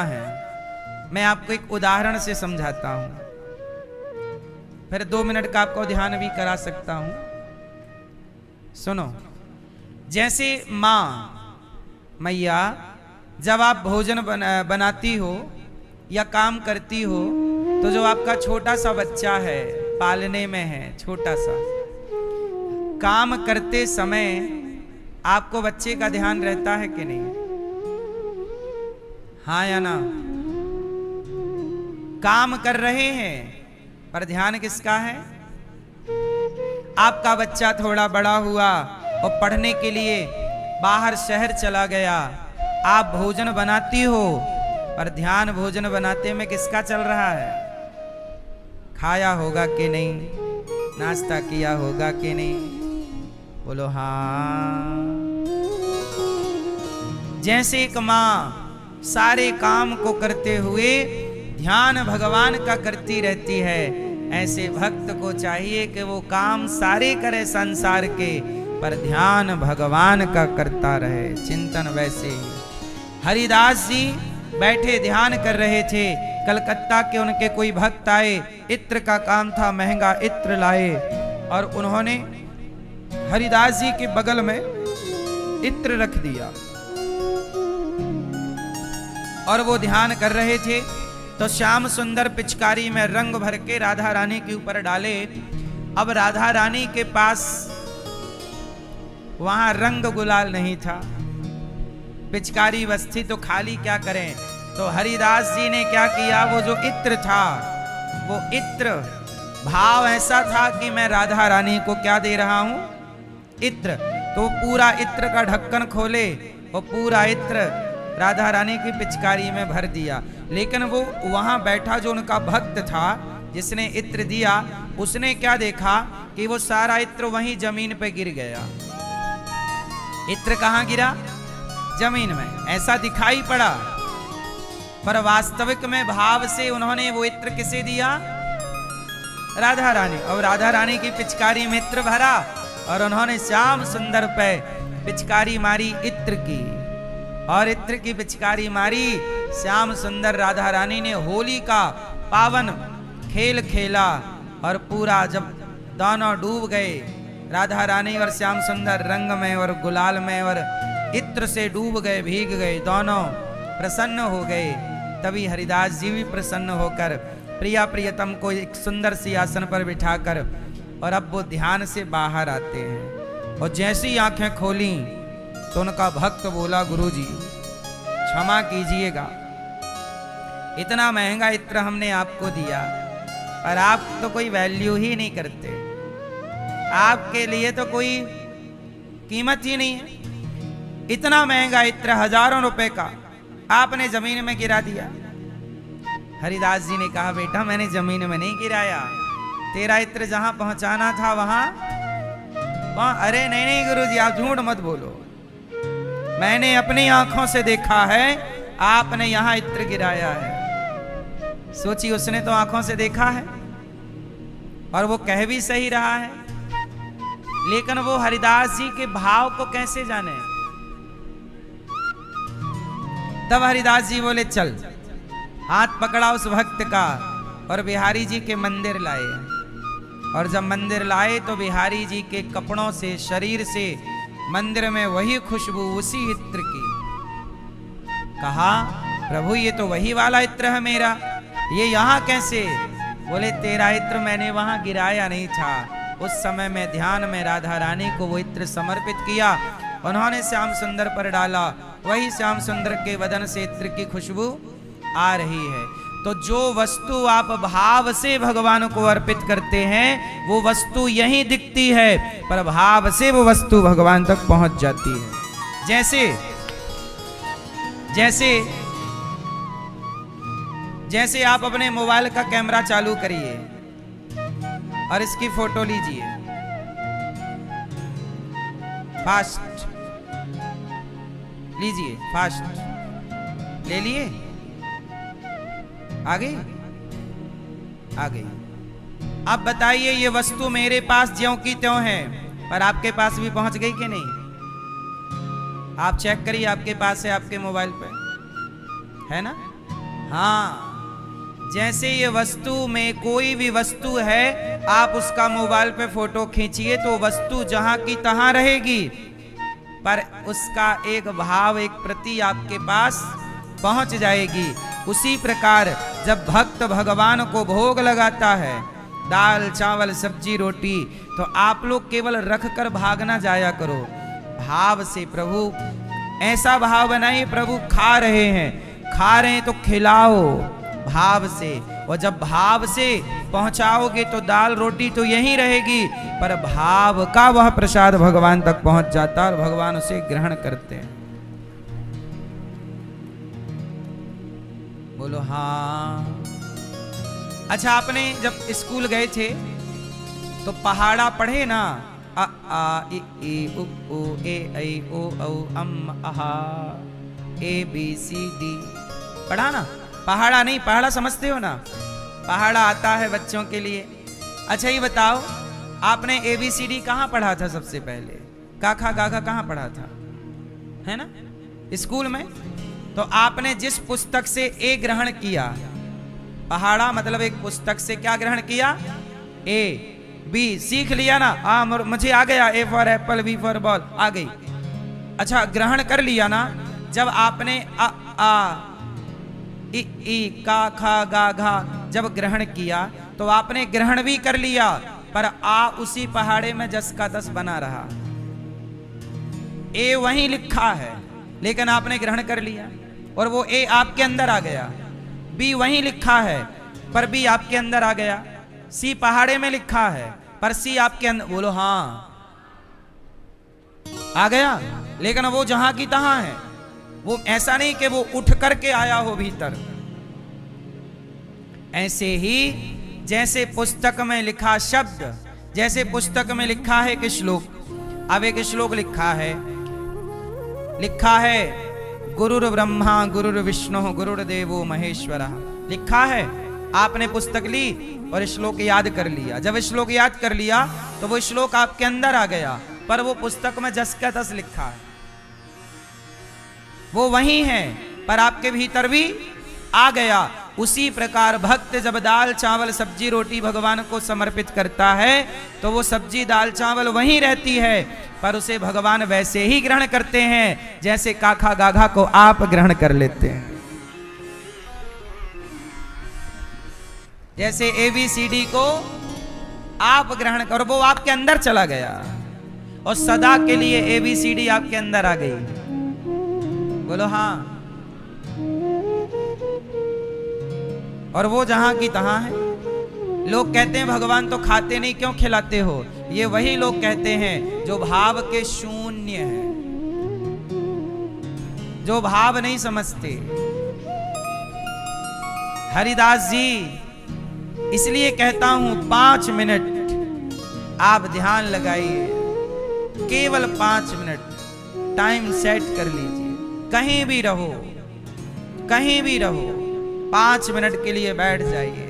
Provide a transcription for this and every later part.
है। मैं आपको एक उदाहरण से समझाता हूं, फिर 2 मिनट का आपको ध्यान भी करा सकता हूं। सुनो, जैसे माँ मैया जब आप भोजन बनाती हो या काम करती हो, तो जो आपका छोटा सा बच्चा है, पालने में है छोटा सा, काम करते समय आपको बच्चे का ध्यान रहता है कि नहीं? हाँ या ना? काम कर रहे हैं पर ध्यान किसका है? आपका बच्चा थोड़ा बड़ा हुआ और पढ़ने के लिए बाहर शहर चला गया, आप भोजन बनाती हो पर ध्यान भोजन बनाते में किसका चल रहा है? खाया होगा कि नहीं, नाश्ता किया होगा कि नहीं? बोलो हाँ। जैसे एक माँ सारे काम को करते हुए ध्यान भगवान का करती रहती है, ऐसे भक्त को चाहिए कि वो काम सारे करे संसार के, पर ध्यान भगवान का करता रहे। चिंतन वैसे ही हरिदास जी बैठे ध्यान कर रहे थे। कलकत्ता के उनके कोई भक्त आए, इत्र का काम था, महंगा इत्र लाए और उन्होंने हरिदास जी के बगल में इत्र रख दिया और वो ध्यान कर रहे थे। तो श्याम सुंदर पिचकारी में रंग भर के राधा रानी के ऊपर डाले। अब राधा रानी के पास वहां रंग गुलाल नहीं था, पिचकारी बस थी, तो खाली क्या करें? तो हरिदास जी ने क्या किया, वो जो इत्र था, वो इत्र भाव ऐसा था कि मैं राधा रानी को क्या दे रहा हूं? इत्र। तो पूरा इत्र का ढक्कन खोले और पूरा इत्र राधा रानी की पिचकारी में भर दिया। लेकिन वो वहां बैठा जो उनका भक्त था जिसने इत्र दिया, उसने क्या देखा कि वो सारा इत्र वहीं जमीन पे गिर गया। इत्र कहां गिरा? जमीन में। ऐसा दिखाई पड़ा, पर वास्तविक में भाव से उन्होंने वो इत्र किसे दिया? राधा रानी। और राधा रानी की पिचकारी में इत्र भरा और उन्होंने श्याम सुंदर पे पिचकारी मारी इत्र की, और इत्र की पिचकारी मारी। श्याम सुंदर राधा रानी ने होली का पावन खेल खेला और पूरा जब दोनों डूब गए, राधा रानी और श्याम सुंदर रंग में और गुलाल में और इत्र से डूब गए, भीग गए, दोनों प्रसन्न हो गए। तभी हरिदास जी भी प्रसन्न होकर प्रिया प्रियतम को एक सुंदर सी आसन पर बिठाकर और अब वो ध्यान से बाहर आते हैं। और जैसी आंखें खोली तो उनका भक्त बोला, गुरुजी क्षमा कीजिएगा, इतना महंगा इत्र हमने आपको दिया पर आप तो कोई वैल्यू ही नहीं करते, आपके लिए तो कोई कीमत ही नहीं है। इतना महंगा इत्र, हजारों रुपए का, आपने जमीन में गिरा दिया। हरिदास जी ने कहा, बेटा मैंने जमीन में नहीं गिराया, तेरा इत्र जहां पहुंचाना था वहां। अरे नहीं नहीं गुरुजी, आप झूठ मत बोलो, मैंने अपनी आंखों से देखा है, आपने यहां इत्र गिराया है। सोची, उसने तो आंखों से देखा है और वो कह भी सही रहा है, लेकिन वो हरिदास जी के भाव को कैसे जाने? तब हरिदास जी बोले, चल। हाथ पकड़ा उस भक्त का और बिहारी जी के मंदिर लाए। और जब मंदिर लाए तो बिहारी जी के कपड़ों से, शरीर से मंदिर में वही खुशबू उसी इत्र की। कहा, प्रभु ये तो वही वाला इत्र है मेरा, ये यहाँ कैसे? बोले, तेरा इत्र मैंने वहां गिराया नहीं था, उस समय में ध्यान में राधा रानी को वो इत्र समर्पित किया, उन्होंने श्याम सुंदर पर डाला, वही श्याम सुंदर के वदन से इत्र की खुशबू आ रही है। तो जो वस्तु आप भाव से भगवान को अर्पित करते हैं वो वस्तु यहीं दिखती है, पर भाव से वो वस्तु भगवान तक पहुंच जाती है। जैसे जैसे जैसे आप अपने मोबाइल का कैमरा चालू करिए और इसकी फोटो लीजिए, फास्ट लीजिए, फास्ट ले लिए, आ गई? आ गई। अब बताइए, ये वस्तु मेरे पास ज्यों की त्यों है, पर आपके पास भी पहुंच गई कि नहीं? आप चेक करिए, आपके पास है, आपके मोबाइल पे है ना? हाँ, जैसे ये वस्तु में कोई भी वस्तु है, आप उसका मोबाइल पे फोटो खींचिए तो वस्तु जहां की तहां रहेगी, पर उसका एक भाव, एक प्रति आपके पास पहुंच जाएगी। उसी प्रकार जब भक्त भगवान को भोग लगाता है, दाल चावल सब्जी रोटी, तो आप लोग केवल रख कर भागना जाया करो, भाव से प्रभु, ऐसा भाव बनाइए प्रभु खा रहे हैं तो खिलाओ भाव से। और जब भाव से पहुंचाओगे तो दाल रोटी तो यहीं रहेगी, पर भाव का वह प्रसाद भगवान तक पहुंच जाता और भगवान उसे ग्रहण करते हैं। बोलो हाँ। अच्छा, आपने जब स्कूल गए थे तो पहाड़ा पढ़े ना, अ आ इ ई उ ऊ ए ऐ ओ औ अम आहा ए बी सी डी पढ़ा ना? पहाड़ा नहीं, पहाड़ा समझते हो ना? पहाड़ा आता है बच्चों के लिए। अच्छा ये बताओ, आपने ABCD कहाँ पढ़ा था सबसे पहले? काखा गाघा कहाँ पढ़ा था? है ना, स्कूल में। तो आपने जिस पुस्तक से ए ग्रहण किया, पहाड़ा मतलब एक पुस्तक से क्या ग्रहण किया? ए बी सीख लिया ना। मुझे आ गया, A for apple, B for ball आ गई। अच्छा, ग्रहण कर लिया ना। जब आपने अ आ इ ई का खा गा घा जब ग्रहण किया तो आपने ग्रहण भी कर लिया, पर आ उसी पहाड़े में जस का तस बना रहा। ए वहीं लिखा है लेकिन आपने ग्रहण कर लिया और वो ए आपके अंदर आ गया। बी वहीं लिखा है पर बी आपके अंदर आ गया। सी पहाड़े में लिखा है पर सी आपके अंदर। बोलो हाँ, आ गया। लेकिन वो जहां की तहां है, वो ऐसा नहीं कि वो उठ करके आया हो भीतर। ऐसे ही जैसे पुस्तक में लिखा शब्द, जैसे पुस्तक में लिखा है कि श्लोक, अब एक श्लोक लिखा है गुरुर ब्रह्मा गुरुर विष्णु गुरुर्देवो महेश्वरा, लिखा है। आपने पुस्तक ली और श्लोक याद कर लिया। जब श्लोक याद कर लिया तो वो श्लोक आपके अंदर आ गया, पर वो पुस्तक में जस का तस लिखा है, वो वही है पर आपके भीतर भी आ गया। उसी प्रकार भक्त जब दाल चावल सब्जी रोटी भगवान को समर्पित करता है तो वो सब्जी दाल चावल वहीं रहती है, पर उसे भगवान वैसे ही ग्रहण करते हैं जैसे काखा गाघा को आप ग्रहण कर लेते हैं। जैसे ABCD को आप ग्रहण करो, वो आपके अंदर चला गया और सदा के लिए ABCD आपके अंदर आ गई। बोलो हाँ। और वो जहां की तहां है। लोग कहते हैं भगवान तो खाते नहीं, क्यों खिलाते हो? ये वही लोग कहते हैं जो भाव के शून्य हैं, जो भाव नहीं समझते। हरिदास जी, इसलिए कहता हूं 5 मिनट आप ध्यान लगाइए, केवल 5 मिनट टाइम सेट कर लीजिए। कहीं भी रहो, कहीं भी रहो, 5 मिनट के लिए बैठ जाइए।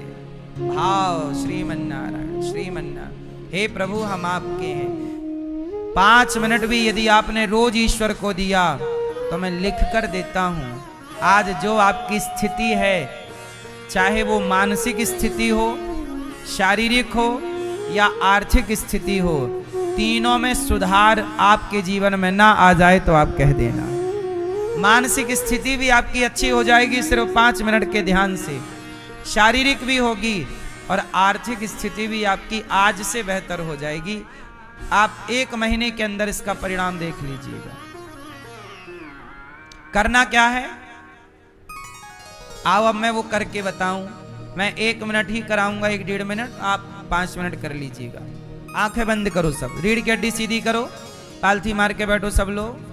भाव श्रीमन्नारायण श्रीमन्नारायण, हे प्रभु हम आपके हैं। 5 मिनट भी यदि आपने रोज ईश्वर को दिया तो मैं लिख कर देता हूं, आज जो आपकी स्थिति है, चाहे वो मानसिक स्थिति हो, शारीरिक हो या आर्थिक स्थिति हो, तीनों में सुधार आपके जीवन में ना आ जाए तो आप कह देना। मानसिक स्थिति भी आपकी अच्छी हो जाएगी सिर्फ 5 मिनट के ध्यान से, शारीरिक भी होगी और आर्थिक स्थिति भी आपकी आज से बेहतर हो जाएगी। आप 1 महीने के अंदर इसका परिणाम देख लीजिएगा। करना क्या है, आओ अब मैं वो करके बताऊं। मैं 1 मिनट ही कराऊंगा, 1-1.5 मिनट, आप 5 मिनट कर लीजिएगा। आंखें बंद करो, सब रीढ़ की हड्डी सीधी करो, पालथी मार के बैठो सब लोग।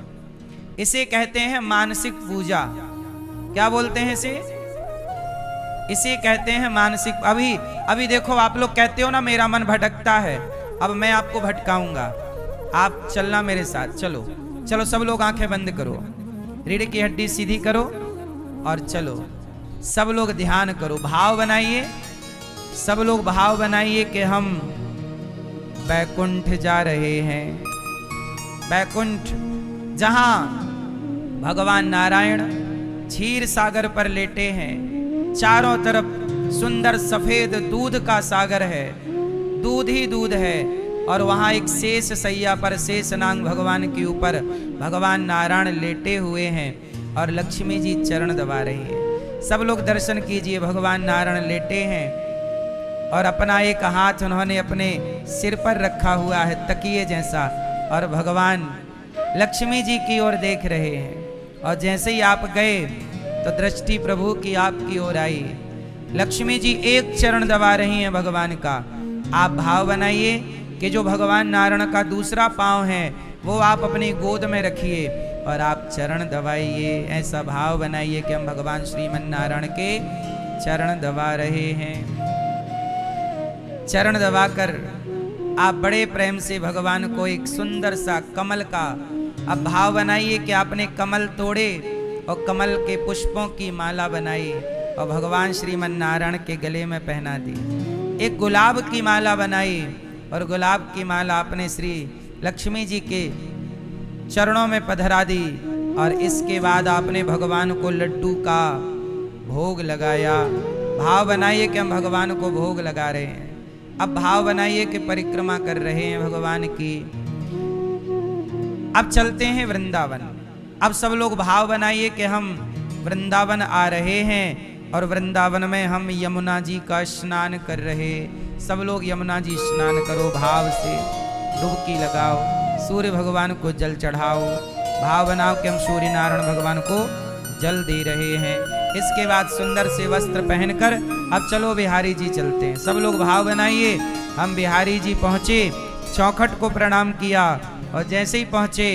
इसे कहते हैं मानसिक पूजा। क्या बोलते हैं इसे? इसे कहते हैं मानसिक। अभी देखो, आप लोग कहते हो ना मेरा मन भटकता है, अब मैं आपको भटकाऊंगा, आप चलना मेरे साथ। चलो चलो, सब लोग आंखें बंद करो, रीढ़ की हड्डी सीधी करो और चलो सब लोग ध्यान करो, भाव बनाइए। सब लोग भाव बनाइए कि हम बैकुंठ जा रहे हैं। बैकुंठ, जहां भगवान नारायण क्षीर सागर पर लेटे हैं, चारों तरफ सुंदर सफेद दूध का सागर है, दूध ही दूध है। और वहां एक शेष सैया पर शेषनाग भगवान के ऊपर भगवान नारायण लेटे हुए हैं और लक्ष्मी जी चरण दबा रही हैं। सब लोग दर्शन कीजिए, भगवान नारायण लेटे हैं और अपना एक हाथ उन्होंने अपने सिर पर रखा हुआ है तकिए जैसा, और भगवान लक्ष्मी जी की ओर देख रहे हैं। और जैसे ही आप गए तो दृष्टि प्रभु की आपकी ओर आई। लक्ष्मी जी एक चरण दबा रही हैं भगवान का। आप भाव बनाइए कि जो भगवान नारायण का दूसरा पांव है वो आप अपनी गोद में रखिए और आप चरण दबाइए। ऐसा भाव बनाइए कि हम भगवान श्रीमन नारायण के चरण दबा रहे हैं। चरण दबाकर आप बड़े प्रेम से भगवान को एक सुंदर सा कमल का अब भाव बनाइए कि आपने कमल तोड़े और कमल के पुष्पों की माला बनाई और भगवान श्रीमन नारायण के गले में पहना दी। एक गुलाब की माला बनाई और गुलाब की माला अपने श्री लक्ष्मी जी के चरणों में पधरा दी। और इसके बाद आपने भगवान को लड्डू का भोग लगाया। भाव बनाइए कि हम भगवान को भोग लगा रहे हैं। अब भाव बनाइए कि परिक्रमा कर रहे हैं भगवान की। अब चलते हैं वृंदावन। अब सब लोग भाव बनाइए कि हम वृंदावन आ रहे हैं और वृंदावन में हम यमुना जी का स्नान कर रहे। सब लोग यमुना जी स्नान करो, भाव से डुबकी लगाओ, सूर्य भगवान को जल चढ़ाओ। भाव बनाओ कि हम सूर्य नारायण भगवान को जल दे रहे हैं। इसके बाद सुंदर से वस्त्र पहनकर अब चलो बिहारी जी चलते हैं। सब लोग भाव बनाइए। हम बिहारी जी पहुंचे, चौखट को प्रणाम किया और जैसे ही पहुंचे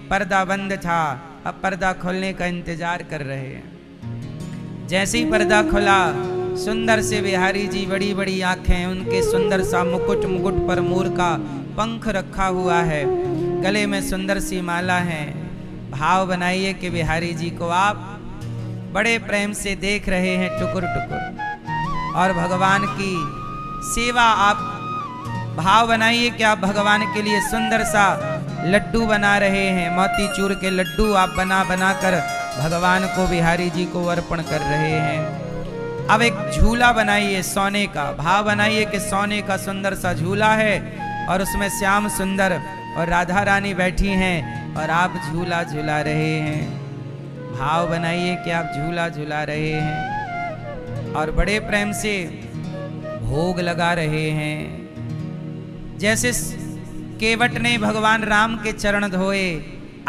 पर्दा बंद था। अब पर्दा खोलने का इंतजार कर रहे हैं। जैसे ही पर्दा खुला, सुंदर से बिहारी जी, बड़ी बड़ी आंखें, उनके सुंदर सा मुकुट, मुकुट पर मोर का पंख रखा हुआ है, गले में सुंदर सी माला है। भाव बनाइए कि बिहारी जी को आप बड़े प्रेम से देख रहे हैं टुकुर टुकुर और भगवान की सेवा। आप भाव बनाइए कि आप भगवान के लिए सुंदर सा लड्डू बना रहे हैं। मोतीचूर के लड्डू आप बना बना कर भगवान को, बिहारी जी को अर्पण कर रहे हैं। अब एक झूला बनाइए सोने का। भाव बनाइए कि सोने का सुंदर सा झूला है और उसमें श्याम सुंदर और राधा रानी बैठी हैं और आप झूला झूला रहे हैं। भाव बनाइए कि आप झूला झूला रहे हैं और बड़े प्रेम से भोग लगा रहे हैं। जैसे केवट ने भगवान राम के चरण धोए,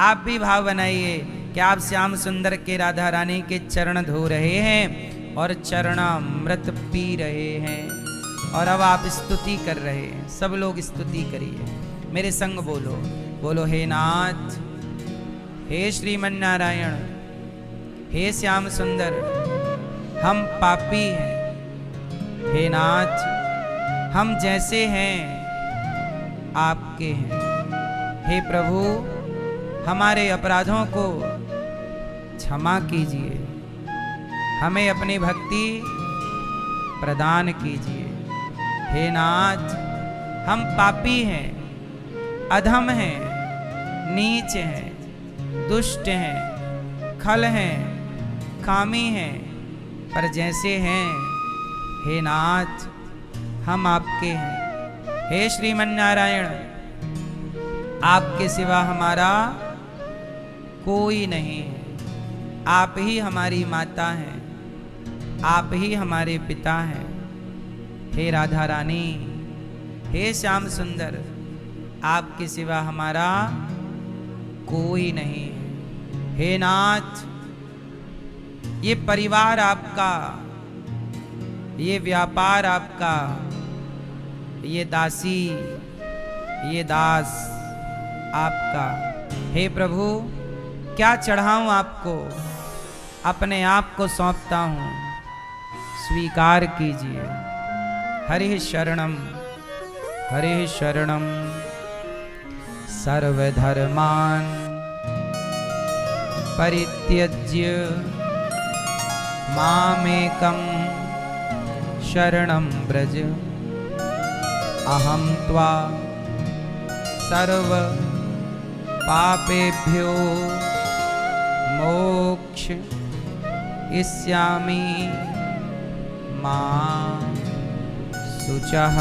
आप भी भाव बनाइए कि आप श्याम सुंदर के, राधा रानी के चरण धो रहे हैं और चरणामृत पी रहे हैं। और अब आप स्तुति कर रहे हैं। सब लोग स्तुति करिए, मेरे संग बोलो, बोलो हे नाथ, हे श्रीमन नारायण, हे श्याम सुंदर, हम पापी हैं। हे नाथ, हम जैसे हैं आपके हैं। हे प्रभु, हमारे अपराधों को क्षमा कीजिए, हमें अपनी भक्ति प्रदान कीजिए। हे नाथ, हम पापी हैं, अधम हैं, नीच हैं, दुष्ट हैं, खल हैं, कामी हैं, पर जैसे हैं हे नाथ हम आपके हैं। हे श्रीमन नारायण, आपके सिवा हमारा कोई नहीं है। आप ही हमारी माता हैं, आप ही हमारे पिता हैं। हे राधा रानी, हे श्याम सुंदर, आपके सिवा हमारा कोई नहीं है। हे नाथ, ये परिवार आपका, ये व्यापार आपका, ये दासी, ये दास आपका। हे प्रभु, क्या चढ़ाऊं आपको, अपने आप को सौंपता हूं, स्वीकार कीजिए। हरि शरणम, हरि शरणम, सर्वधर्मान परित्यज्य मामेकं शरणं व्रज, अहं त्वा सर्व पापेभ्यो मोक्ष इष्यामि मां शुचः।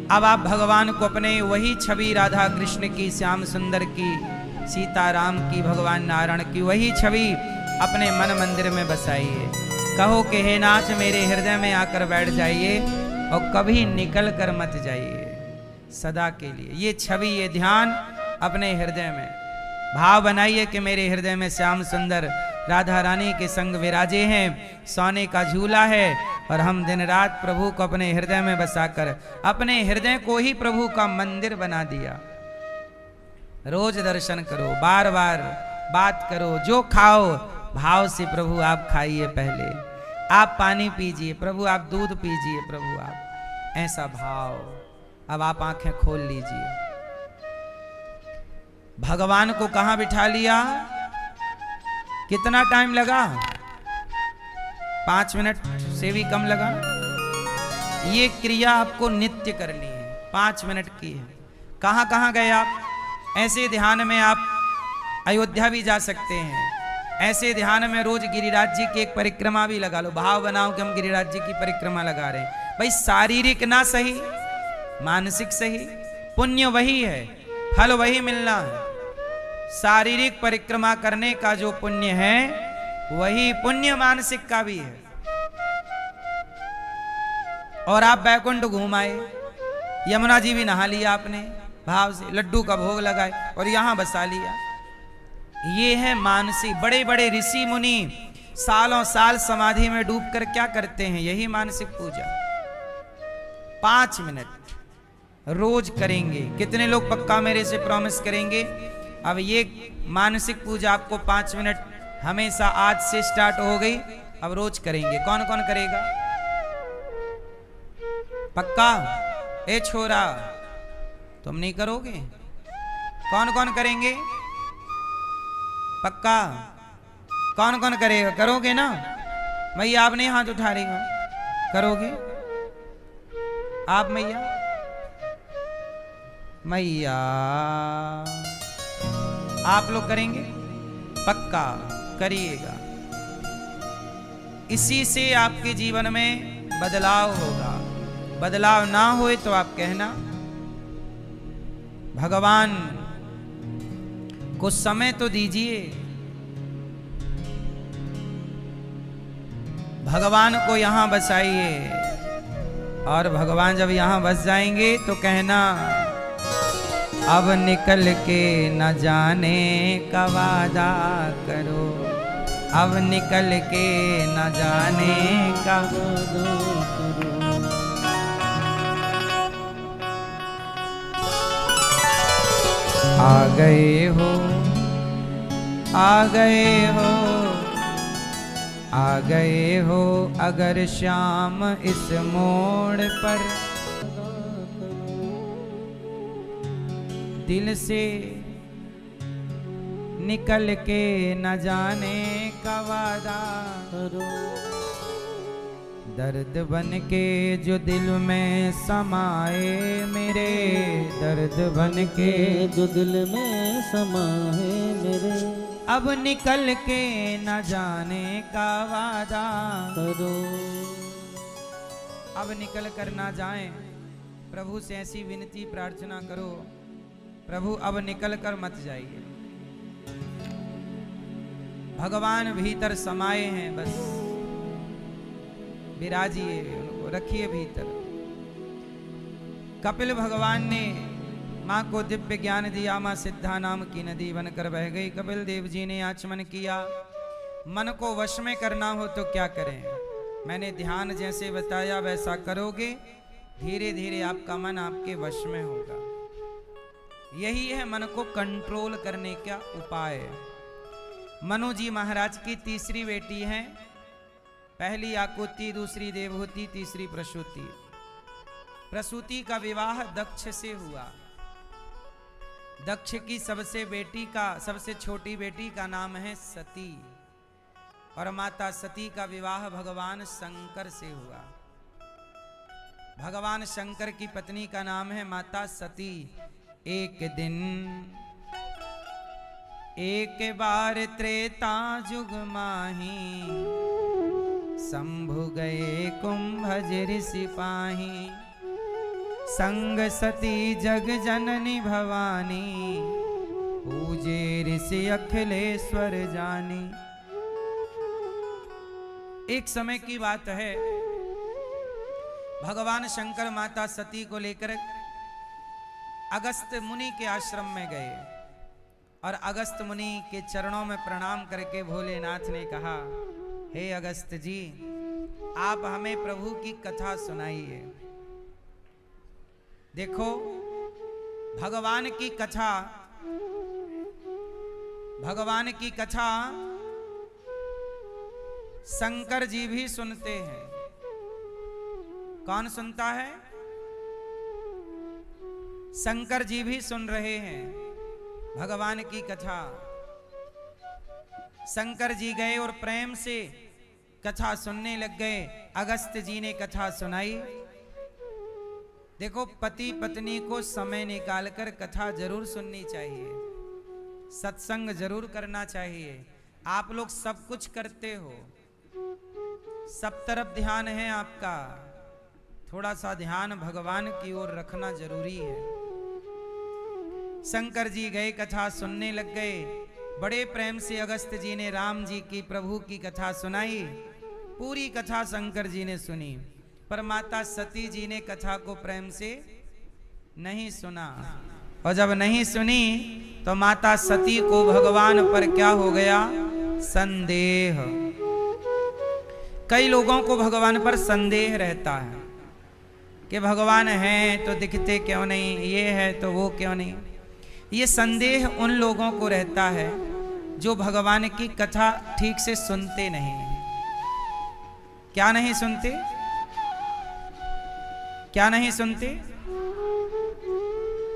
अब आप भगवान को अपने वही छवि राधा कृष्ण की, श्याम सुंदर की, सीताराम की, भगवान नारायण की वही छवि अपने मन मंदिर में बसाइए। कहो कि हे नाथ मेरे हृदय में आकर बैठ जाइए और कभी निकल कर मत जाइए, सदा के लिए। ये छवि, ये ध्यान अपने हृदय में भाव बनाइए कि मेरे हृदय में श्याम सुंदर राधा रानी के संग विराजे हैं, सोने का झूला है और हम दिन रात प्रभु को अपने हृदय में बसाकर अपने हृदय को ही प्रभु का मंदिर बना दिया। रोज दर्शन करो, बार बार बात करो, जो खाओ भाव से प्रभु आप खाइए। पहले आप पानी पीजिए, प्रभु आप दूध पीजिए, प्रभु आप, ऐसा भाव। अब आप आंखें खोल लीजिए। भगवान को कहां बिठा लिया? कितना टाइम लगा? 5 मिनट से भी कम लगा। ये क्रिया आपको नित्य करनी है, 5 मिनट की है। कहां कहां गए आप? ऐसे ध्यान में आप अयोध्या भी जा सकते हैं। ऐसे ध्यान में रोज गिरिराज जी की एक परिक्रमा भी लगा लो। भाव बनाओ कि हम गिरिराज जी की परिक्रमा लगा रहे हैं। भाई शारीरिक ना सही, मानसिक सही, पुण्य वही है, फल वही मिलना है। शारीरिक परिक्रमा करने का जो पुण्य है वही पुण्य मानसिक का भी है। और आप बैकुंठ घूम आए, यमुना जी भी नहा लिया आपने भाव से, लड्डू का भोग लगाए और यहां बसा लिया। ये है मानसिक। बड़े बड़े ऋषि मुनि सालों साल समाधि में डूबकर क्या करते हैं? यही मानसिक पूजा। 5 मिनट रोज करेंगे। कितने लोग पक्का मेरे से प्रॉमिस करेंगे? अब ये मानसिक पूजा आपको 5 मिनट हमेशा आज से स्टार्ट हो गई, अब रोज करेंगे। कौन कौन करेगा? पक्का? ए छोरा तुम नहीं करोगे? कौन कौन करेंगे? पक्का? कौन कौन करेगा? करोगे ना? मैया आपने हाथ उठा रही हो, करोगे आप? मैया, मैया आप लोग करेंगे? पक्का करिएगा। इसी से आपके जीवन में बदलाव होगा। बदलाव ना होए तो आप कहना। भगवान को समय तो दीजिए। भगवान को यहां बसाइए और भगवान जब यहां बस जाएंगे तो कहना, अब निकल के न जाने का वादा करो, अब निकल के न जाने का वादा करो। आ गए हो, आ गए हो, आ गए हो अगर श्याम इस मोड़ पर, दिल से निकल के न जाने का वादा करो। दर्द बन के जो दिल में समाए मेरे, दर्द बन के जो दिल में समाए मेरे, अब निकल के न जाने का वादा करो। अब निकल कर ना जाएं। प्रभु से ऐसी विनती प्रार्थना करो, प्रभु अब निकल कर मत जाइए। भगवान भीतर समाये हैं, बस विराजिए, उनको रखिए भीतर। कपिल भगवान ने माँ को दिव्य ज्ञान दिया। माँ सिद्धा नाम की नदी बनकर बह गई। कपिल देव जी ने आचमन किया। मन को वश में करना हो तो क्या करें? मैंने ध्यान जैसे बताया वैसा करोगे, धीरे धीरे आपका मन आपके वश में होगा। यही है मन को कंट्रोल करने का उपाय। मनु जी महाराज की तीसरी बेटी है। पहली आकुति, दूसरी देवहूति, तीसरी प्रसूति। प्रसूति का विवाह दक्ष से हुआ। दक्ष की सबसे छोटी बेटी का नाम है सती और माता सती का विवाह भगवान शंकर से हुआ। भगवान शंकर की पत्नी का नाम है माता सती। एक दिन एक बार त्रेता जुग माही, शंभु गए कुंभज ऋषि पाही। संग सती जग जननी भवानी, पूजे ऋषि अखिलेश्वर जानी। एक समय की बात है, भगवान शंकर माता सती को लेकर अगस्त मुनि के आश्रम में गए और अगस्त मुनि के चरणों में प्रणाम करके भोलेनाथ ने कहा, हे अगस्त जी, आप हमें प्रभु की कथा सुनाइए। देखो, भगवान की कथा शंकर जी भी सुनते हैं। कौन सुनता है? शंकर जी भी सुन रहे हैं भगवान की कथा। शंकर जी गए और प्रेम से कथा सुनने लग गए। अगस्त जी ने कथा सुनाई। देखो, पति पत्नी को समय निकालकर कथा जरूर सुननी चाहिए, सत्संग जरूर करना चाहिए। आप लोग सब कुछ करते हो, सब तरफ ध्यान है आपका, थोड़ा सा ध्यान भगवान की ओर रखना जरूरी है। शंकर जी गए, कथा सुनने लग गए। बड़े प्रेम से अगस्त जी ने राम जी की, प्रभु की कथा सुनाई। पूरी कथा शंकर जी ने सुनी, पर माता सती जी ने कथा को प्रेम से नहीं सुना। और जब नहीं सुनी तो माता सती को भगवान पर क्या हो गया? संदेह। कई लोगों को भगवान पर संदेह रहता है कि भगवान है तो दिखते क्यों नहीं, ये है तो वो क्यों नहीं। ये संदेह उन लोगों को रहता है जो भगवान की कथा ठीक से सुनते नहीं। क्या नहीं सुनते? क्या नहीं सुनते?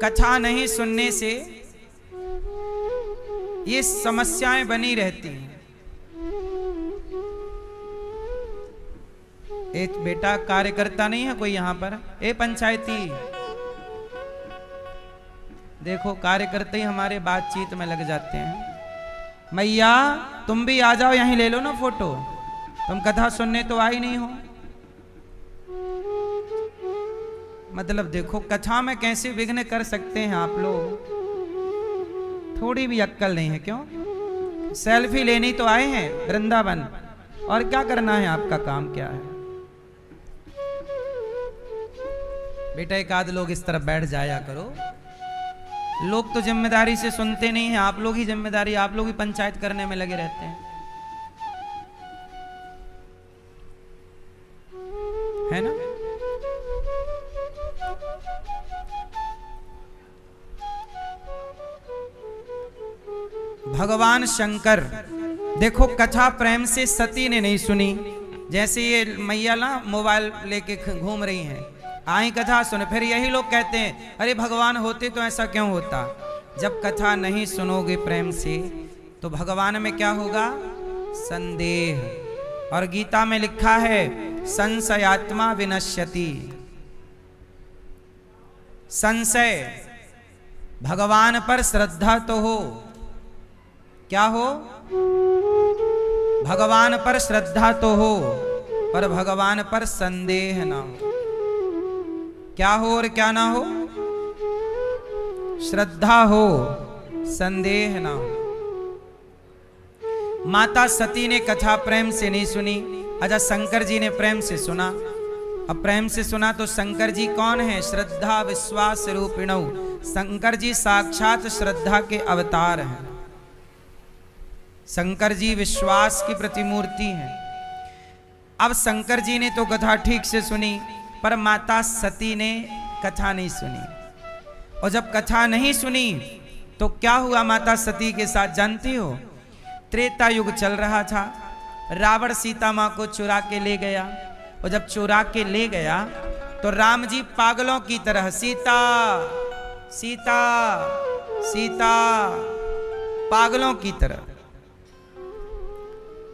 कथा नहीं सुनने से ये समस्याएं बनी रहती हैं। एक बेटा कार्यकर्ता नहीं है कोई यहाँ पर? ए पंचायती, देखो कार्यकर्ता ही हमारे बातचीत में लग जाते हैं। मैया तुम भी आ जाओ, यहीं ले लो ना फोटो, तुम कथा सुनने तो आई नहीं हो। मतलब देखो, कथा में कैसे विघ्न कर सकते हैं आप लोग, थोड़ी भी अक्कल नहीं है। क्यों? सेल्फी लेनी तो आए हैं वृंदावन, और क्या करना है, आपका काम क्या है? बेटा एक आध लोग इस तरफ बैठ जाया करो। लोग तो जिम्मेदारी से सुनते नहीं हैं, आप लोग ही जिम्मेदारी, आप लोग ही पंचायत करने में लगे रहते हैं, है ना? भगवान शंकर, देखो कथा प्रेम से सती ने नहीं सुनी। जैसे ये मैया ना मोबाइल लेके घूम रही हैं, आई कथा सुन, फिर यही लोग कहते हैं अरे भगवान होते तो ऐसा क्यों होता। जब कथा नहीं सुनोगे प्रेम से तो भगवान में क्या होगा? संदेह। और गीता में लिखा है संशयात्मा विनश्यति। संशय, भगवान पर श्रद्धा तो हो, क्या हो? भगवान पर श्रद्धा तो हो, पर भगवान पर संदेह ना हो। क्या हो और क्या ना हो? श्रद्धा हो, संदेह ना हो। माता सती ने कथा प्रेम से नहीं सुनी। अच्छा, शंकर जी ने प्रेम से सुना। अब प्रेम से सुना तो शंकर जी कौन है? श्रद्धा विश्वास रूपिणौ। शंकर जी साक्षात श्रद्धा के अवतार हैं। शंकर जी विश्वास की प्रतिमूर्ति हैं। अब शंकर जी ने तो कथा ठीक से सुनी, पर माता सती ने कथा नहीं सुनी। और जब कथा नहीं सुनी तो क्या हुआ माता सती के साथ जानती हो? त्रेता युग चल रहा था, रावण सीता मां को चुरा के ले गया। और जब चुरा के ले गया तो राम जी पागलों की तरह सीता सीता सीता, पागलों की तरह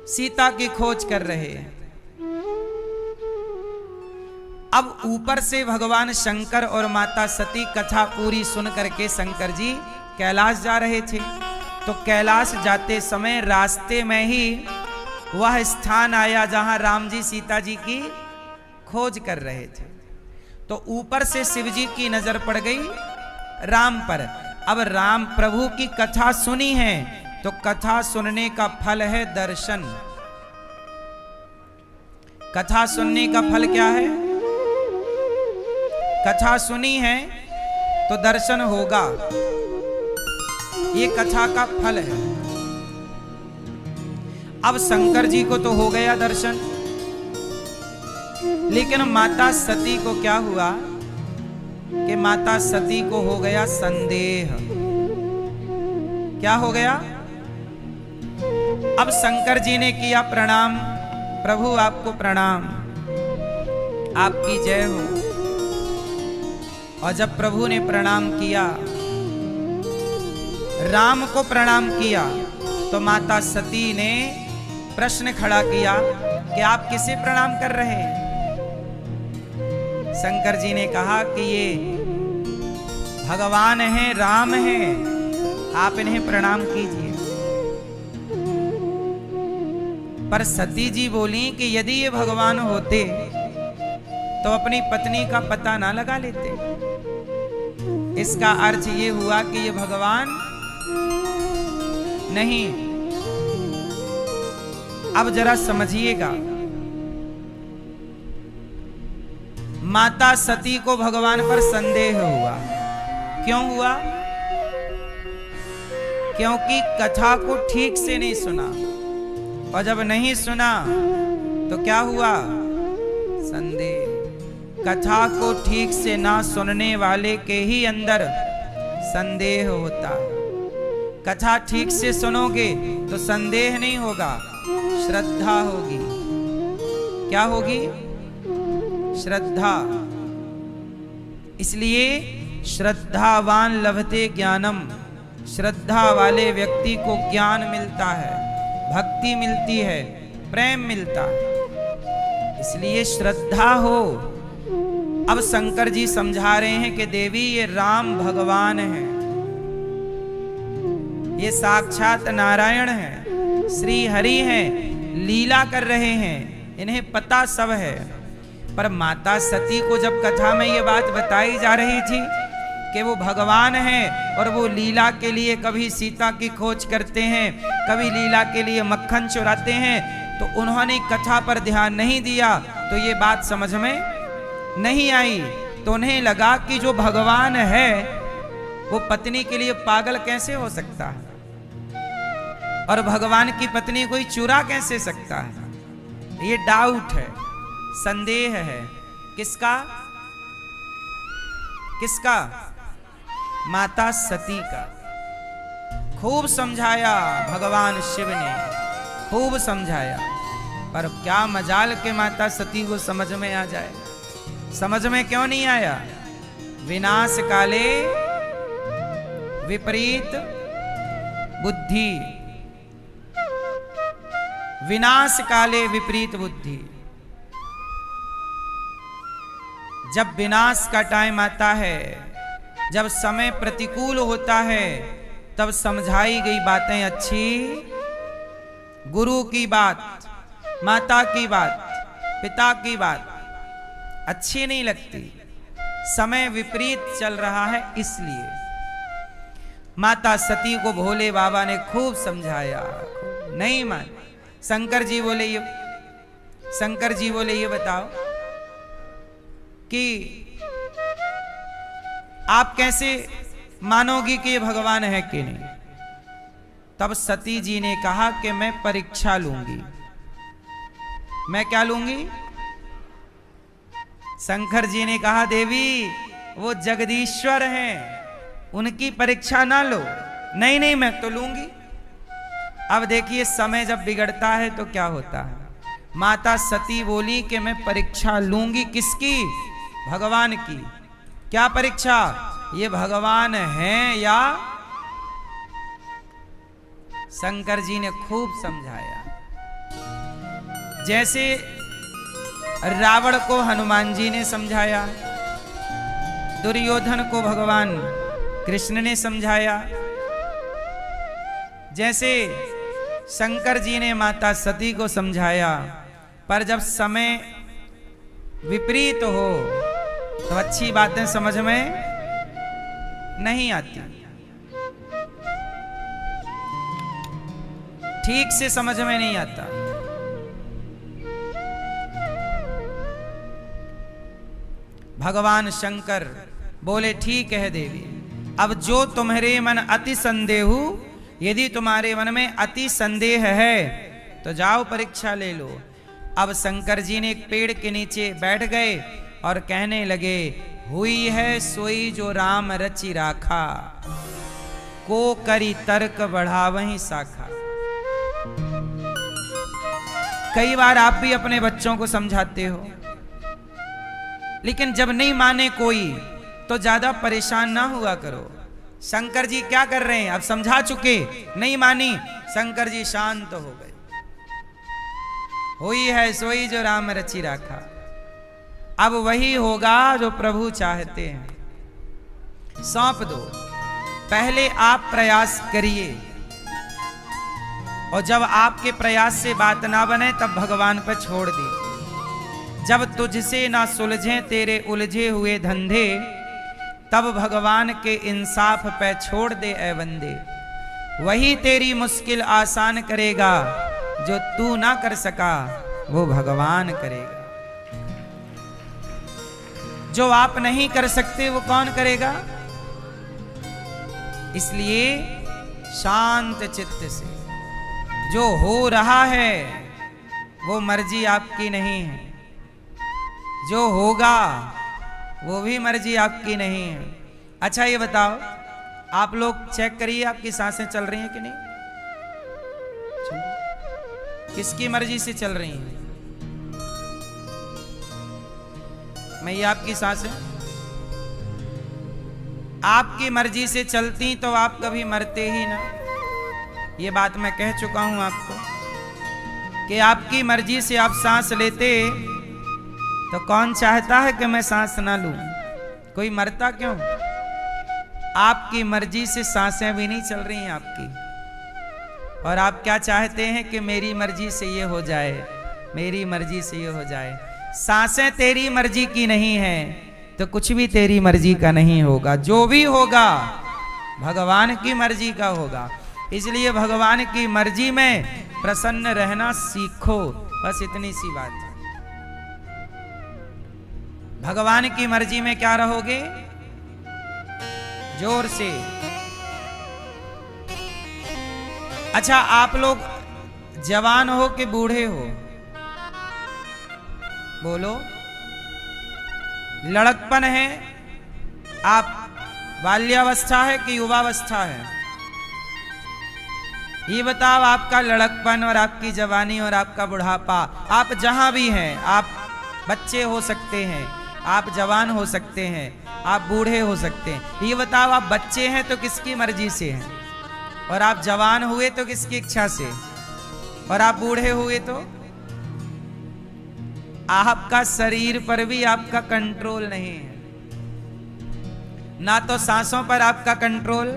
सीता की खोज कर रहे हैं। अब ऊपर से भगवान शंकर और माता सती कथा पूरी सुन करके शंकर जी कैलाश जा रहे थे। तो कैलाश जाते समय रास्ते में ही वह स्थान आया जहां राम जी सीता जी की खोज कर रहे थे। तो ऊपर से शिव जी की नजर पड़ गई राम पर। अब राम प्रभु की कथा सुनी है तो कथा सुनने का फल है दर्शन। कथा सुनने का फल क्या है? कथा सुनी है तो दर्शन होगा, ये कथा का फल है। अब शंकर जी को तो हो गया दर्शन, लेकिन माता सती को क्या हुआ कि माता सती को हो गया संदेह। क्या हो गया? अब शंकर जी ने किया प्रणाम, प्रभु आपको प्रणाम, आपकी जय हो। और जब प्रभु ने प्रणाम किया, राम को प्रणाम किया, तो माता सती ने प्रश्न खड़ा किया कि आप किसे प्रणाम कर रहे हैं? शंकर जी ने कहा कि ये भगवान हैं, राम हैं, आप इन्हें प्रणाम कीजिए। पर सती जी बोली कि यदि ये भगवान होते तो अपनी पत्नी का पता ना लगा लेते। इसका अर्थ ये हुआ कि ये भगवान नहीं। अब जरा समझिएगा, माता सती को भगवान पर संदेह हुआ। क्यों हुआ? क्योंकि कथा को ठीक से नहीं सुना, और जब नहीं सुना तो क्या हुआ? संदेह। कथा को ठीक से ना सुनने वाले के ही अंदर संदेह होता। कथा ठीक से सुनोगे तो संदेह नहीं होगा, श्रद्धा होगी। क्या होगी? श्रद्धा। इसलिए श्रद्धावान लभते ज्ञानम, श्रद्धा वाले व्यक्ति को ज्ञान मिलता है, भक्ति मिलती है, प्रेम मिलता है। इसलिए श्रद्धा हो। अब शंकर जी समझा रहे हैं कि देवी ये राम भगवान हैं, ये साक्षात नारायण हैं, श्री हरि हैं, लीला कर रहे हैं, इन्हें पता सब है। पर माता सती को जब कथा में ये बात बताई जा रही थी कि वो भगवान हैं और वो लीला के लिए कभी सीता की खोज करते हैं, कभी लीला के लिए मक्खन चुराते हैं, तो उन्होंने कथा पर ध्यान नहीं दिया, तो ये बात समझ में नहीं आई। तो उन्हें लगा कि जो भगवान है वो पत्नी के लिए पागल कैसे हो सकता है, और भगवान की पत्नी कोई चुरा कैसे सकता है? ये डाउट है, संदेह है। किसका? किसका? माता सती का। खूब समझाया भगवान शिव ने, खूब समझाया, पर क्या मजाल के माता सती को समझ में आ जाए। समझ में क्यों नहीं आया? विनाश काले विपरीत बुद्धि, विनाश काले विपरीत बुद्धि। जब विनाश का टाइम आता है, जब समय प्रतिकूल होता है, तब समझाई गई बातें अच्छी, गुरु की बात, माता की बात, पिता की बात अच्छी नहीं लगती। समय विपरीत चल रहा है, इसलिए माता सती को भोले बाबा ने खूब समझाया, नहीं मान। शंकर जी बोले ये बताओ कि आप कैसे मानोगी कि ये भगवान है कि नहीं? तब सती जी ने कहा कि मैं परीक्षा लूंगी। मैं क्या लूंगी? शंकर जी ने कहा देवी वो जगदीश्वर हैं, उनकी परीक्षा ना लो। नहीं नहीं मैं तो लूंगी। अब देखिए समय जब बिगड़ता है तो क्या होता है। माता सती बोली कि मैं परीक्षा लूंगी। किसकी? भगवान की। क्या परीक्षा? ये भगवान हैं या? शंकर जी ने खूब समझाया। जैसे रावण को हनुमान जी ने समझाया, दुर्योधन को भगवान कृष्ण ने समझाया, जैसे शंकर जी ने माता सती को समझाया, पर जब समय विपरीत हो तो अच्छी बातें समझ में नहीं आती, ठीक से समझ में नहीं आता। भगवान शंकर बोले ठीक है देवी, अब जो तुम्हारे मन अति संदेहु, यदि तुम्हारे मन में अति संदेह है तो जाओ परीक्षा ले लो। अब शंकर जी ने एक पेड़ के नीचे बैठ गए और कहने लगे, हुई है सोई जो राम रचि राखा, को करी तर्क बढ़ावहीं शाखा। कई बार आप भी अपने बच्चों को समझाते हो, लेकिन जब नहीं माने कोई तो ज्यादा परेशान ना हुआ करो। शंकर जी क्या कर रहे हैं, अब समझा चुके, नहीं मानी, शंकर जी शांत हो गए। हुई है सोई जो राम रचि राखा, अब वही होगा जो प्रभु चाहते हैं। सौंप दो, पहले आप प्रयास करिए, और जब आपके प्रयास से बात ना बने तब भगवान पर छोड़ दीजिए। जब तुझसे ना सुलझे तेरे उलझे हुए धंधे, तब भगवान के इंसाफ पे छोड़ दे ए बंदे। वही तेरी मुश्किल आसान करेगा, जो तू ना कर सका वो भगवान करेगा। जो आप नहीं कर सकते वो कौन करेगा? इसलिए शांत चित्त से, जो हो रहा है वो मर्जी आपकी नहीं है, जो होगा वो भी मर्जी आपकी नहीं है। अच्छा ये बताओ, आप लोग चेक करिए आपकी सांसें चल रही हैं कि नहीं, किसकी मर्जी से चल रही हैं? मैं, आपकी सांसें आपकी मर्जी से चलती तो आप कभी मरते ही ना। ये बात मैं कह चुका हूं आपको कि आपकी मर्जी से आप सांस लेते तो कौन चाहता है कि मैं सांस ना लूं? कोई मरता क्यों? आपकी मर्जी से सांसें भी नहीं चल रही हैं आपकी, और आप क्या चाहते हैं कि मेरी मर्जी से ये हो जाए, मेरी मर्जी से ये हो जाए। सांसें तेरी मर्जी की नहीं है तो कुछ भी तेरी मर्जी का नहीं होगा। जो भी होगा भगवान की मर्जी का होगा। इसलिए भगवान की मर्जी में प्रसन्न रहना सीखो, बस इतनी सी बात है। भगवान की मर्जी में क्या रहोगे? जोर से। अच्छा, आप लोग जवान हो कि बूढ़े हो? बोलो। लड़कपन है, आप बाल्यावस्था है कि युवावस्था है? ये बताओ, आपका लड़कपन और आपकी जवानी और आपका बुढ़ापा, आप जहां भी हैं, आप बच्चे हो सकते हैं, आप जवान हो सकते हैं, आप बूढ़े हो सकते हैं। ये बताओ, आप बच्चे हैं तो किसकी मर्जी से हैं, और आप जवान हुए तो किसकी इच्छा से, और आप बूढ़े हुए तो? आपका शरीर पर भी आपका कंट्रोल नहीं है, ना तो सांसों पर आपका कंट्रोल,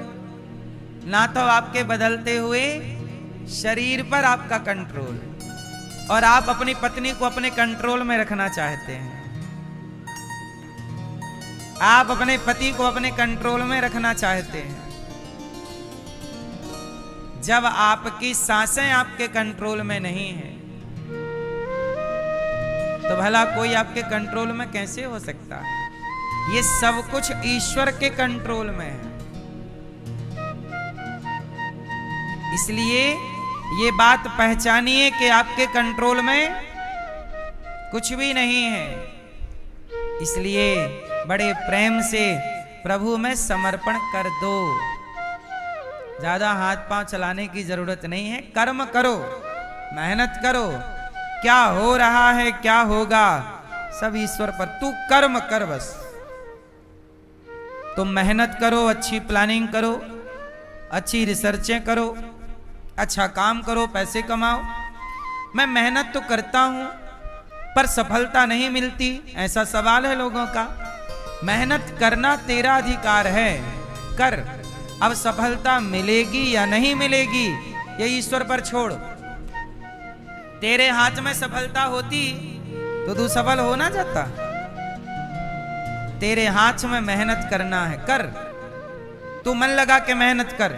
ना तो आपके बदलते हुए शरीर पर आपका कंट्रोल, और आप अपनी पत्नी को अपने कंट्रोल में रखना चाहते हैं, आप अपने पति को अपने कंट्रोल में रखना चाहते हैं। जब आपकी सांसें आपके कंट्रोल में नहीं है तो भला कोई आपके कंट्रोल में कैसे हो सकता है? ये सब कुछ ईश्वर के कंट्रोल में है। इसलिए ये बात पहचानिए कि आपके कंट्रोल में कुछ भी नहीं है। इसलिए बड़े प्रेम से प्रभु में समर्पण कर दो। ज्यादा हाथ पांव चलाने की जरूरत नहीं है। कर्म करो, मेहनत करो, क्या हो रहा है क्या होगा सब ईश्वर पर। तू कर्म कर, बस तुम मेहनत करो, अच्छी प्लानिंग करो, अच्छी रिसर्चें करो, अच्छा काम करो, पैसे कमाओ। मैं मेहनत तो करता हूं पर सफलता नहीं मिलती, ऐसा सवाल है लोगों का। मेहनत करना तेरा अधिकार है, कर। अब सफलता मिलेगी या नहीं मिलेगी ये ईश्वर पर छोड़। तेरे हाथ में सफलता होती तो तू सफल हो ना जाता। तेरे हाथ में मेहनत करना है, कर। तू मन लगा के मेहनत कर,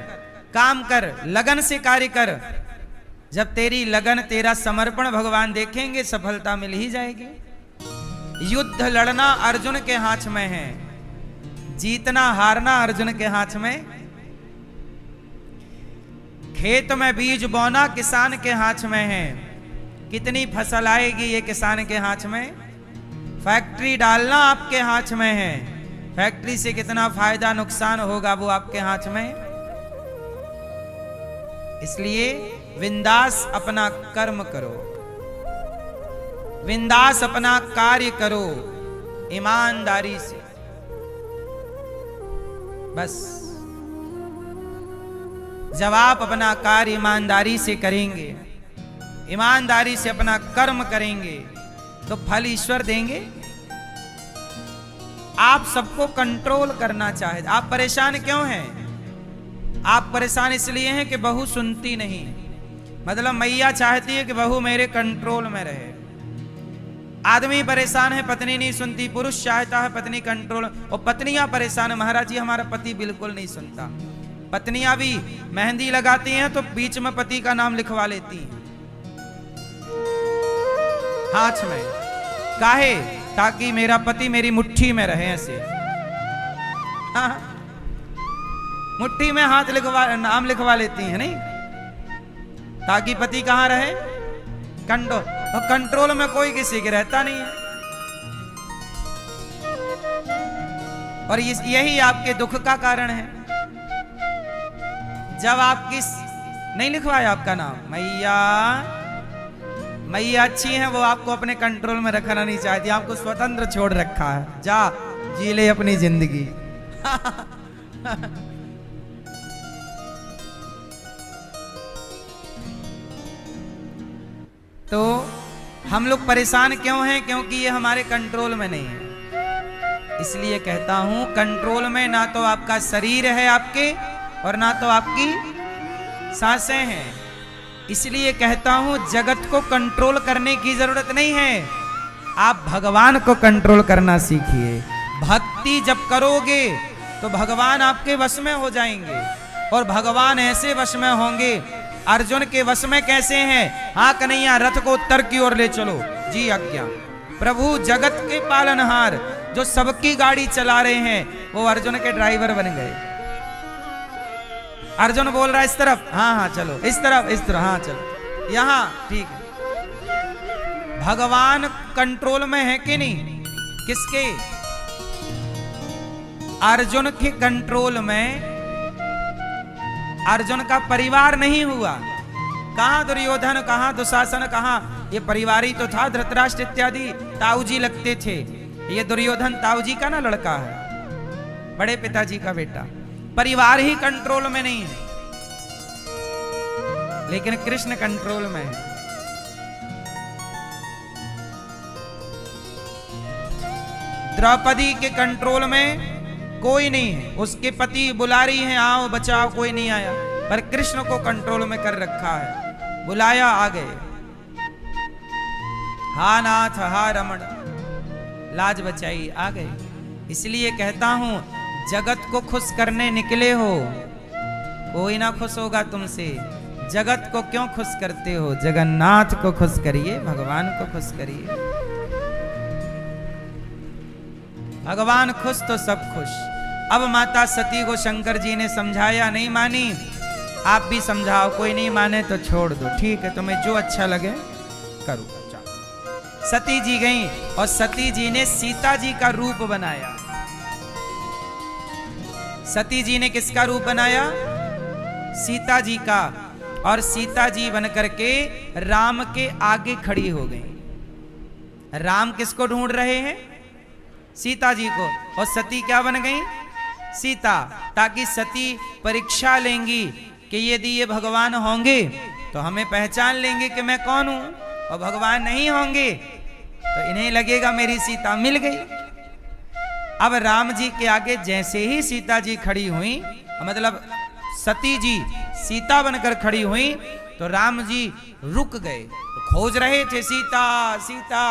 काम कर, लगन से कार्य कर। जब तेरी लगन, तेरा समर्पण भगवान देखेंगे, सफलता मिल ही जाएगी। युद्ध लड़ना अर्जुन के हाथ में है, जीतना हारना अर्जुन के हाथ में। खेत में बीज बोना किसान के हाथ में है, कितनी फसल आएगी ये किसान के हाथ में। फैक्ट्री डालना आपके हाथ में है, फैक्ट्री से कितना फायदा नुकसान होगा वो आपके हाथ में। इसलिए विंदास अपना कर्म करो, विंदास अपना कार्य करो ईमानदारी से, बस। जब आप अपना कार्य ईमानदारी से करेंगे, ईमानदारी से अपना कर्म करेंगे, तो फल ईश्वर देंगे। आप सबको कंट्रोल करना चाहे। आप परेशान क्यों हैं? आप परेशान इसलिए हैं कि बहू सुनती नहीं। मतलब मैया चाहती है कि बहू मेरे कंट्रोल में रहे। आदमी परेशान है, पत्नी नहीं सुनती। पुरुष चाहता है पत्नी कंट्रोल, और पत्नियां परेशान है, महाराज जी हमारा पति बिल्कुल नहीं सुनता। पत्नियां भी मेहंदी लगाती हैं तो बीच में पति का नाम लिखवा लेती हैं हाथ में। काहे? ताकि मेरा पति मेरी मुट्ठी में रहे। ऐसे हाँ, मुट्ठी में हाथ लिखवा, नाम लिखवा लेती हैं, नहीं? ताकि पति कहां रहे? कंट्रोल में कोई किसी के रहता नहीं है। और यही आपके दुख का कारण है। जब आप नहीं लिखवाया आपका नाम, मैया अच्छी हैं, वो आपको अपने कंट्रोल में रखना नहीं चाहती, आपको स्वतंत्र छोड़ रखा है। जा जी ले अपनी जिंदगी। तो हम लोग परेशान क्यों हैं? क्योंकि ये हमारे कंट्रोल में नहीं है। इसलिए कहता हूं, कंट्रोल में ना तो आपका शरीर है आपके, और ना तो आपकी सांसें हैं। इसलिए कहता हूं, जगत को कंट्रोल करने की जरूरत नहीं है, आप भगवान को कंट्रोल करना सीखिए। भक्ति जब करोगे तो भगवान आपके वश में हो जाएंगे, और भगवान ऐसे वश में होंगे। अर्जुन के वश में कैसे हैं? हाँ कन्हैया, रथ को उत्तर की ओर ले चलो, जी आज्ञा। प्रभु जगत के पालनहार जो सबकी गाड़ी चला रहे हैं, वो अर्जुन के ड्राइवर बन गए। अर्जुन बोल रहा है इस तरफ, हाँ हाँ चलो, इस तरफ, हाँ चलो, यहां ठीक है। भगवान कंट्रोल में है कि नहीं? किसके? अर्जुन के कंट्रोल में। अर्जुन का परिवार नहीं हुआ। कहां दुर्योधन, कहां दुशासन, कहां ये परिवार ही तो था। धृतराष्ट्र इत्यादि ताऊजी लगते थे। ये दुर्योधन ताऊजी का ना लड़का है, बड़े पिताजी का बेटा। परिवार ही कंट्रोल में नहीं है, लेकिन कृष्ण कंट्रोल में है। द्रौपदी के कंट्रोल में कोई नहीं है। उसके पति बुला रही हैं, आओ बचाओ, कोई नहीं आया। पर कृष्ण को कंट्रोल में कर रखा है। बुलाया, आ गए। हा नाथ, हा रमण, लाज बचाई, आ गए। इसलिए कहता हूं, जगत को खुश करने निकले हो, कोई ना खुश होगा तुमसे। जगत को क्यों खुश करते हो? जगन्नाथ को खुश करिए, भगवान को खुश करिए। भगवान खुश तो सब खुश। अब माता सती को शंकर जी ने समझाया, नहीं मानी, आप भी समझाओ। कोई नहीं माने तो छोड़ दो, ठीक है, तुम्हें जो अच्छा लगे करो। सती जी गई, और सती जी ने सीता जी का रूप बनाया। सती जी ने किसका रूप बनाया? सीता जी का। और सीता जी बनकर के राम के आगे खड़ी हो गई। राम किसको ढूंढ रहे हैं? सीता जी को। और सती क्या बन गई? सीता। ताकि सती परीक्षा लेंगी कि यदि ये भगवान होंगे तो हमें पहचान लेंगे कि मैं कौन हूं, और भगवान नहीं होंगे तो इन्हें लगेगा मेरी सीता मिल गई। अब राम जी के आगे जैसे ही सीता जी खड़ी हुई, मतलब सती जी सीता बनकर खड़ी हुई तो राम जी रुक गए, तो खोज रहे थे सीता सीता,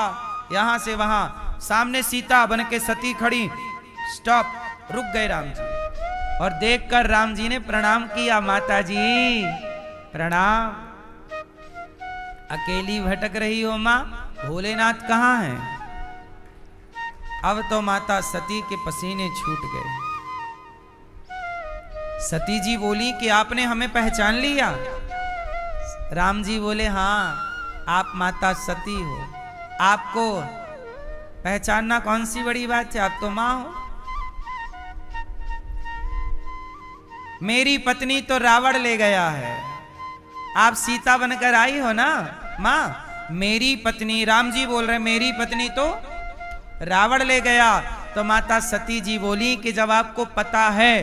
यहां से वहां, सामने सीता बन के सती खड़ी, स्टॉप, रुक गए राम जी। और देखकर राम जी ने प्रणाम किया, माता जी प्रणाम, अकेली भटक रही हो मां, भोलेनाथ कहां हैं? अब तो माता सती के पसीने छूट गए। सती जी बोली कि आपने हमें पहचान लिया? राम जी बोले हां, आप माता सती हो, आपको पहचानना कौन सी बड़ी बात है, आप तो मां हो। मेरी पत्नी तो रावण ले गया है, आप सीता बनकर आई हो ना मां, मेरी पत्नी, राम जी बोल रहे मेरी पत्नी तो रावण ले गया। तो माता सती जी बोली कि जब आपको पता है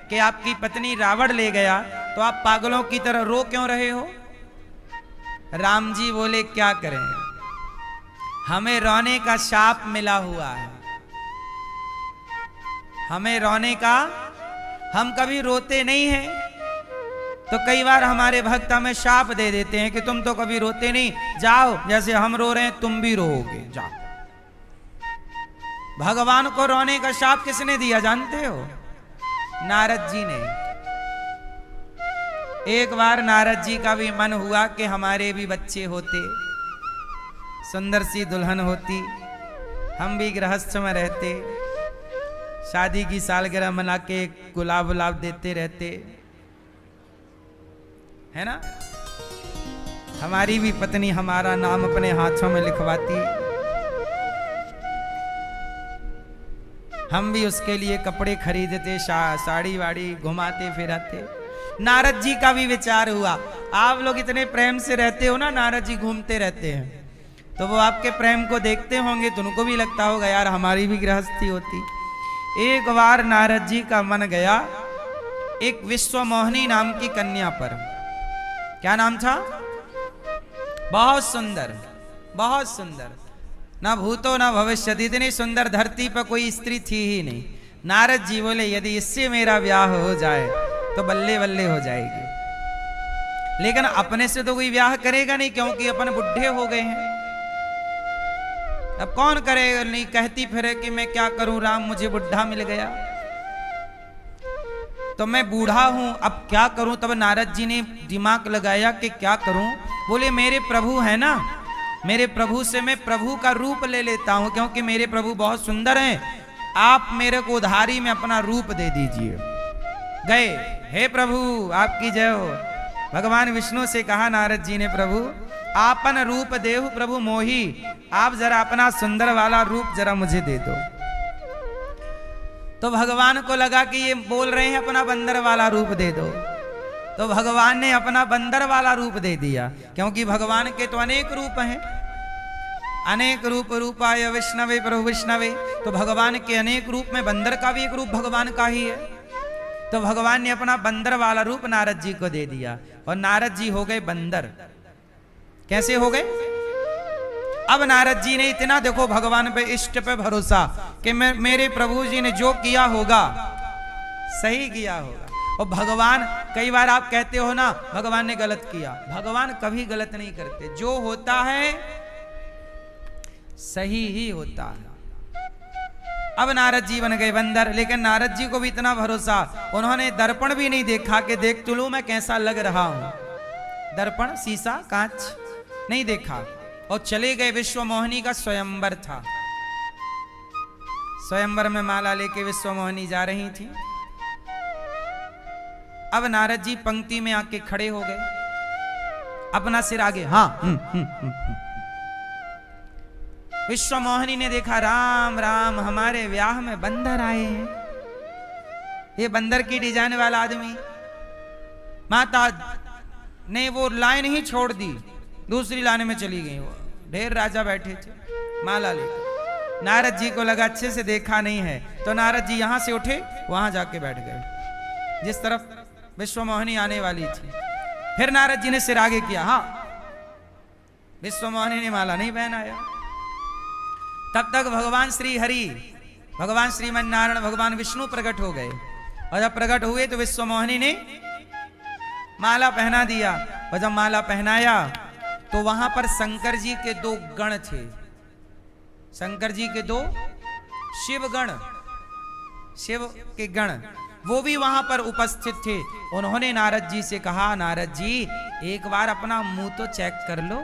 कि आपकी पत्नी रावण ले गया तो आप पागलों की तरह रो क्यों रहे हो? राम जी बोले क्या करें, हमें रोने का शाप मिला हुआ है, हमें रोने का, हम कभी रोते नहीं हैं, तो कई बार हमारे भक्त हमें शाप दे देते हैं कि तुम तो कभी रोते नहीं, जाओ जैसे हम रो रहे हैं तुम भी रोओगे, जाओ। भगवान को रोने का शाप किसने दिया जानते हो? नारद जी ने। एक बार नारद जी का भी मन हुआ कि हमारे भी बच्चे होते, सुंदर सी दुल्हन होती, हम भी गृहस्थ में रहते, शादी की सालगिरह मना के गुलाब गुलाब देते रहते, है ना, हमारी भी पत्नी हमारा नाम अपने हाथों में लिखवाती, हम भी उसके लिए कपड़े खरीदते, साड़ी वाड़ी घुमाते फिराते। नारद जी का भी विचार हुआ, आप लोग इतने प्रेम से रहते हो ना, नारद जी घूमते रहते हैं, तो वो आपके प्रेम को देखते होंगे तो उनको भी लगता होगा यार हमारी भी गृहस्थी होती। एक बार नारद जी का मन गया एक विश्वमोहिनी नाम की कन्या पर। क्या नाम था? बहुत सुंदर, बहुत सुंदर, ना भूतो ना भविष्य, इतनी सुंदर धरती पर कोई स्त्री थी ही नहीं। नारद जी बोले यदि इससे मेरा ब्याह हो जाए तो बल्ले बल्ले हो जाएगी, लेकिन अपने से तो कोई ब्याह करेगा नहीं क्योंकि अपन बुढ़े हो गए हैं, अब कौन करेगा? नहीं कहती फिरे कि मैं क्या करूं राम, मुझे बुढ़ा मिल गया, तो मैं बूढ़ा हूं, अब क्या करूं? तब नारद जी ने दिमाग लगाया कि क्या करूं। बोले मेरे प्रभु है ना, मेरे प्रभु से मैं प्रभु का रूप ले लेता हूं क्योंकि मेरे प्रभु बहुत सुंदर हैं, आप मेरे को उधारी में अपना रूप दे दीजिए। गए, हे प्रभु आपकी जय हो। भगवान विष्णु से कहा नारद जी ने, प्रभु आपन रूप देहु प्रभु मोही, आप जरा अपना सुंदर वाला रूप जरा मुझे दे दो। तो भगवान को लगा कि ये बोल रहे हैं अपना बंदर वाला रूप दे दो, तो भगवान ने अपना बंदर वाला रूप दे दिया, क्योंकि भगवान के तो अनेक रूप हैं, अनेक रूप रूपाय विष्णवे प्रभु विष्णवे, तो भगवान के अनेक रूप में बंदर का भी एक रूप भगवान का ही है। तो भगवान ने अपना बंदर वाला रूप नारद जी को दे दिया और नारद जी हो गए बंदर। कैसे हो गए? अब नारद जी ने इतना देखो भगवान पे, इष्ट पे भरोसा कि मेरे प्रभु जी ने जो किया होगा सही किया होगा। और भगवान, कई बार आप कहते हो ना भगवान ने गलत किया, भगवान कभी गलत नहीं करते, जो होता है सही ही होता है। अब नारद जी बन गए बंदर, लेकिन नारद जी को भी इतना भरोसा, उन्होंने दर्पण भी नहीं देखा कि देख तो लूं मैं कैसा लग रहा हूं, दर्पण शीशा कांच नहीं देखा, और चले गए। विश्वमोहिनी का स्वयंवर था, स्वयंवर में माला लेके विश्वमोहिनी जा रही थी। अब नारद जी पंक्ति में आके खड़े हो गए, अपना सिर आगे, हाँ विश्वमोहिनी ने देखा, राम राम हमारे ब्याह में बंदर आए हैं, ये बंदर की डिजाइन वाला आदमी। माता ने वो लाइन ही छोड़ दी, दूसरी लाइन में चली गई, वो ढेर राजा बैठे थे माला लेकर। नारद जी को लगा अच्छे से देखा नहीं है, तो नारद जी यहां से उठे वहां जाके बैठ गए जिस तरफ विश्वमोहिनी आने वाली थी। फिर नारद जी ने सिर आगे किया, हाँ विश्वमोहिनी ने माला नहीं पहनाया। तब तक भगवान श्री हरि, भगवान श्रीमन नारायण, भगवान विष्णु प्रकट हो गए, और जब प्रकट हुए तो विश्वमोहिनी ने माला पहना दिया। और जब माला पहनाया तो वहां पर शंकर जी के दो गण थे, शंकर जी के दो शिव गण, शिव के गण, वो भी वहां पर उपस्थित थे। उन्होंने नारद जी से कहा, नारद जी एक बार अपना मुंह तो चेक कर लो।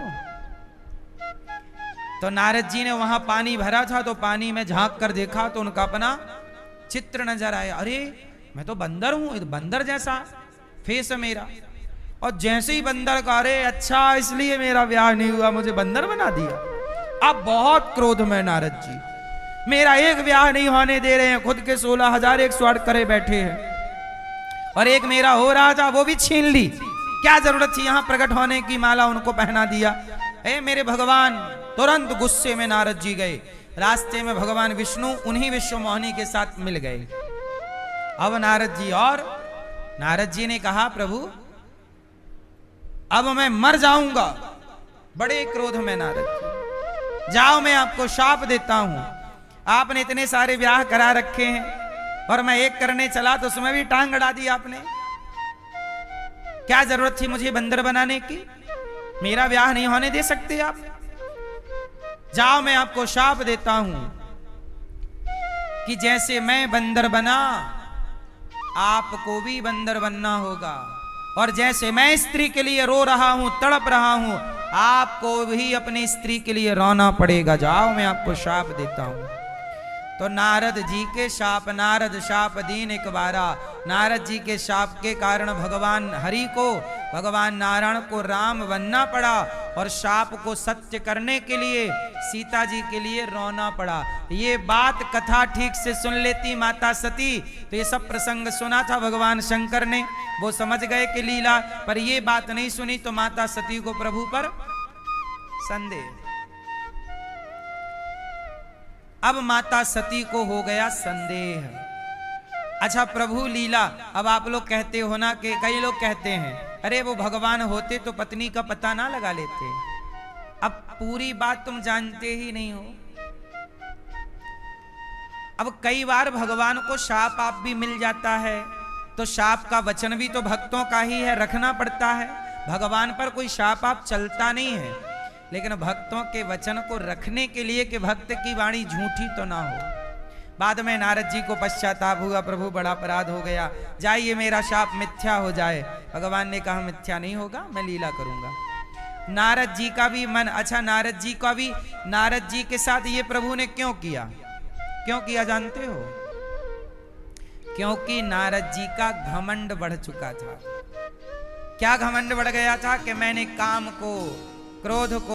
तो नारद जी ने वहां पानी भरा था, तो पानी में झांक कर देखा तो उनका अपना चित्र नजर आया। अरे मैं तो बंदर हूं, बंदर जैसा फेस है मेरा। और जैसे ही बंदर का, अरे अच्छा इसलिए मेरा ब्याह नहीं हुआ, मुझे बंदर बना दिया। अब बहुत क्रोध में नारद जी, मेरा एक ब्याह नहीं होने दे रहे हैं, खुद के 16,108 करे बैठे हैं, और एक मेरा हो रहा था वो भी छीन ली। क्या जरूरत थी यहां प्रकट होने की, माला उनको पहना दिया। ए मेरे भगवान, तुरंत गुस्से में नारद जी गए। रास्ते में भगवान विष्णु उन्हीं विश्व मोहिनी के साथ मिल गए। अब नारद जी, और नारद जी ने कहा, प्रभु अब मैं मर जाऊंगा। बड़े क्रोध में नारद जी, जाओ मैं आपको शाप देता हूं, आपने इतने सारे ब्याह करा रखे हैं और मैं एक करने चला तो उसमें भी टांग अड़ा दी आपने। क्या जरूरत थी मुझे बंदर बनाने की, मेरा ब्याह नहीं होने दे सकते आप। जाओ मैं आपको शाप देता हूं कि जैसे मैं बंदर बना आपको भी बंदर बनना होगा, और जैसे मैं स्त्री के लिए रो रहा हूं, तड़प रहा हूं, आपको भी अपनी स्त्री के लिए रोना पड़ेगा। जाओ मैं आपको शाप देता हूं। तो नारद जी के शाप, नारद शाप दीन एक बारा, नारद जी के शाप के कारण भगवान हरि को, भगवान नारायण को राम बनना पड़ा, और शाप को सत्य करने के लिए सीता जी के लिए रोना पड़ा। ये बात कथा ठीक से सुन लेती माता सती तो ये सब प्रसंग सुना था भगवान शंकर ने, वो समझ गए कि लीला, पर ये बात नहीं सुनी तो माता सती को प्रभु पर संदेह। अब माता सती को हो गया संदेह। अच्छा प्रभु लीला, अब आप लोग कहते हो ना कि कई लोग कहते हैं अरे वो भगवान होते तो पत्नी का पता ना लगा लेते। अब पूरी बात तुम जानते ही नहीं हो। अब कई बार भगवान को शाप आप भी मिल जाता है, तो शाप का वचन भी तो भक्तों का ही है, रखना पड़ता है। भगवान पर कोई शाप आप चलता नहीं है, लेकिन भक्तों के वचन को रखने के लिए कि भक्त की वाणी झूठी तो ना हो। बाद में नारद जी को पश्चाताप हुआ, प्रभु बड़ा अपराध हो गया, जाइए मेरा शाप मिथ्या हो जाए। भगवान ने कहा मिथ्या नहीं होगा, मैं लीला करूंगा। नारद जी का भी मन, अच्छा नारद जी का भी, नारद जी के साथ ये प्रभु ने क्यों किया, क्यों किया जानते हो? क्योंकि नारद जी का घमंड बढ़ चुका था। क्या घमंड बढ़ गया था कि मैंने काम को, क्रोध को